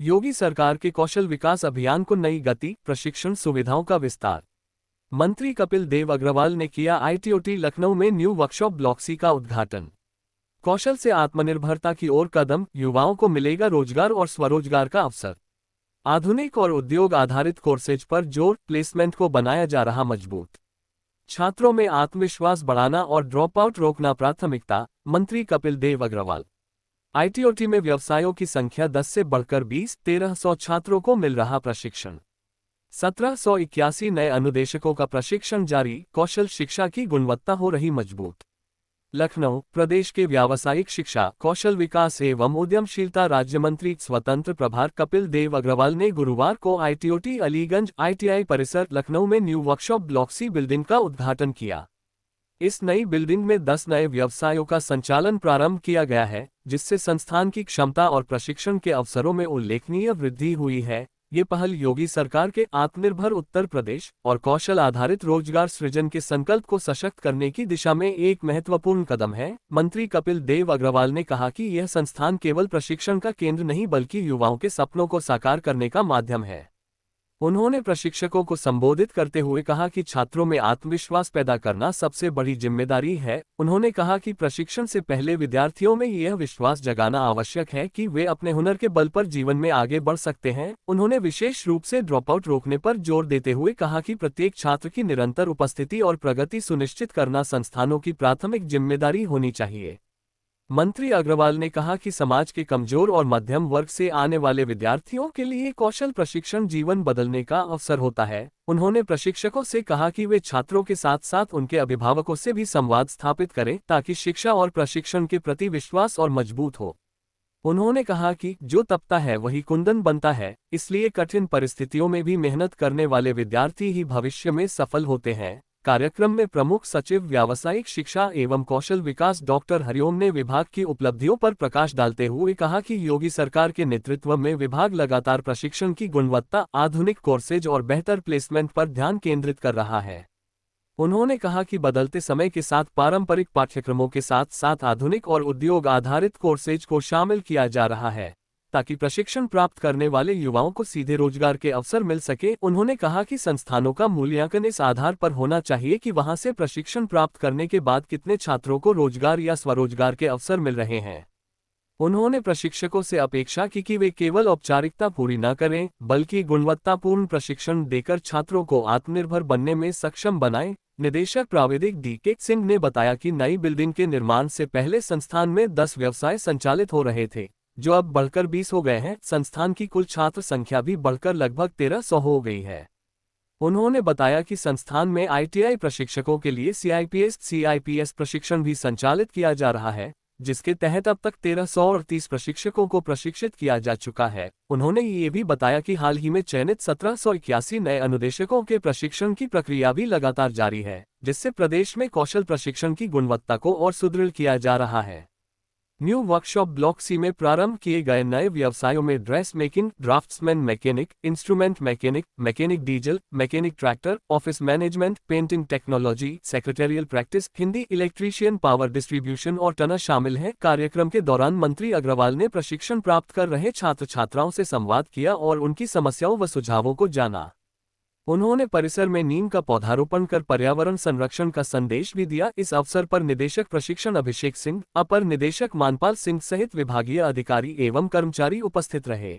योगी सरकार के कौशल विकास अभियान को नई गति, प्रशिक्षण सुविधाओं का विस्तार। मंत्री कपिल देव अग्रवाल ने किया आईटीओटी लखनऊ में न्यू वर्कशॉप ब्लॉक सी का उद्घाटन। कौशल से आत्मनिर्भरता की ओर कदम, युवाओं को मिलेगा रोजगार और स्वरोजगार का अवसर। आधुनिक और उद्योग आधारित कोर्सेज पर जोर, प्लेसमेंट को बनाया जा रहा मजबूत। छात्रों में आत्मविश्वास बढ़ाना और ड्रॉप आउट रोकना प्राथमिकता, मंत्री कपिल देव अग्रवाल। आईटीओटी में व्यवसायों की संख्या 10 से बढ़कर 20, 1300 छात्रों को मिल रहा प्रशिक्षण। 1781 नए अनुदेशकों का प्रशिक्षण जारी, कौशल शिक्षा की गुणवत्ता हो रही मजबूत। लखनऊ, प्रदेश के व्यावसायिक शिक्षा, कौशल विकास एवं उद्यमशीलता राज्य मंत्री स्वतंत्र प्रभार कपिल देव अग्रवाल ने गुरुवार को आईटीओटी अलीगंज आईटीआई परिसर लखनऊ में new workshop block C building का उद्घाटन किया। इस नई बिल्डिंग में 10 नए व्यवसायों का संचालन प्रारंभ किया गया है, जिससे संस्थान की क्षमता और प्रशिक्षण के अवसरों में उल्लेखनीय वृद्धि हुई है। ये पहल योगी सरकार के आत्मनिर्भर उत्तर प्रदेश और कौशल आधारित रोजगार सृजन के संकल्प को सशक्त करने की दिशा में एक महत्वपूर्ण कदम है। मंत्री कपिल देव अग्रवाल ने कहा कि यह संस्थान केवल प्रशिक्षण का केंद्र नहीं बल्कि युवाओं के सपनों को साकार करने का माध्यम है। उन्होंने प्रशिक्षकों को संबोधित करते हुए कहा कि छात्रों में आत्मविश्वास पैदा करना सबसे बड़ी जिम्मेदारी है। उन्होंने कहा कि प्रशिक्षण से पहले विद्यार्थियों में यह विश्वास जगाना आवश्यक है कि वे अपने हुनर के बल पर जीवन में आगे बढ़ सकते हैं। उन्होंने विशेष रूप से ड्रॉपआउट रोकने पर जोर देते हुए कहा कि प्रत्येक छात्र की निरंतर उपस्थिति और प्रगति सुनिश्चित करना संस्थानों की प्राथमिक जिम्मेदारी होनी चाहिए। मंत्री अग्रवाल ने कहा कि समाज के कमजोर और मध्यम वर्ग से आने वाले विद्यार्थियों के लिए कौशल प्रशिक्षण जीवन बदलने का अवसर होता है। उन्होंने प्रशिक्षकों से कहा कि वे छात्रों के साथ साथ उनके अभिभावकों से भी संवाद स्थापित करें ताकि शिक्षा और प्रशिक्षण के प्रति विश्वास और मजबूत हो। उन्होंने कहा कि जो तपता है वही कुंदन बनता है, इसलिए कठिन परिस्थितियों में भी मेहनत करने वाले विद्यार्थी ही भविष्य में सफल होते हैं। कार्यक्रम में प्रमुख सचिव व्यावसायिक शिक्षा एवं कौशल विकास डॉक्टर हरिओम ने विभाग की उपलब्धियों पर प्रकाश डालते हुए कहा कि योगी सरकार के नेतृत्व में विभाग लगातार प्रशिक्षण की गुणवत्ता, आधुनिक कोर्सेज और बेहतर प्लेसमेंट पर ध्यान केंद्रित कर रहा है। उन्होंने कहा कि बदलते समय के साथ पारंपरिक पाठ्यक्रमों के साथ साथ आधुनिक और उद्योग आधारित कोर्सेज को शामिल किया जा रहा है ताकि प्रशिक्षण प्राप्त करने वाले युवाओं को सीधे रोजगार के अवसर मिल सके। उन्होंने कहा कि संस्थानों का मूल्यांकन इस आधार पर होना चाहिए कि वहां से प्रशिक्षण प्राप्त करने के बाद कितने छात्रों को रोजगार या स्वरोजगार के अवसर मिल रहे हैं। उन्होंने प्रशिक्षकों से अपेक्षा की कि वे केवल औपचारिकता पूरी न करें बल्कि गुणवत्तापूर्ण प्रशिक्षण देकर छात्रों को आत्मनिर्भर बनने में सक्षम बनाएं। निदेशक प्राविधिक डी.के. सिंह ने बताया कि नई बिल्डिंग के निर्माण से पहले संस्थान में 10 व्यवसाय संचालित हो रहे थे, जो अब बढ़कर 20 हो गए हैं। संस्थान की कुल छात्र संख्या भी बढ़कर लगभग 1300 हो गई है। उन्होंने बताया कि संस्थान में आईटीआई प्रशिक्षकों के लिए सीआईपीएस प्रशिक्षण भी संचालित किया जा रहा है, जिसके तहत अब तक 1330 प्रशिक्षकों को प्रशिक्षित किया जा चुका है। उन्होंने ये भी बताया कि हाल ही में चयनित 1781 नए अनुदेशकों के प्रशिक्षण की प्रक्रिया भी लगातार जारी है, जिससे प्रदेश में कौशल प्रशिक्षण की गुणवत्ता को और सुदृढ़ किया जा रहा है। न्यू वर्कशॉप ब्लॉक सी में प्रारंभ किए गए नए व्यवसायों में dress making, draughtsman mechanic, instrument mechanic, mechanic diesel, mechanic tractor, office management, painting technology, secretarial practice, Hindi, electrician, power distribution और टनर शामिल हैं। कार्यक्रम के दौरान मंत्री अग्रवाल ने प्रशिक्षण प्राप्त कर रहे छात्र छात्राओं से संवाद किया और उनकी समस्याओं व सुझावों को जाना। उन्होंने परिसर में नीम का पौधारोपण कर पर्यावरण संरक्षण का संदेश भी दिया। इस अवसर पर निदेशक प्रशिक्षण अभिषेक सिंह, अपर निदेशक मानपाल सिंह सहित विभागीय अधिकारी एवं कर्मचारी उपस्थित रहे।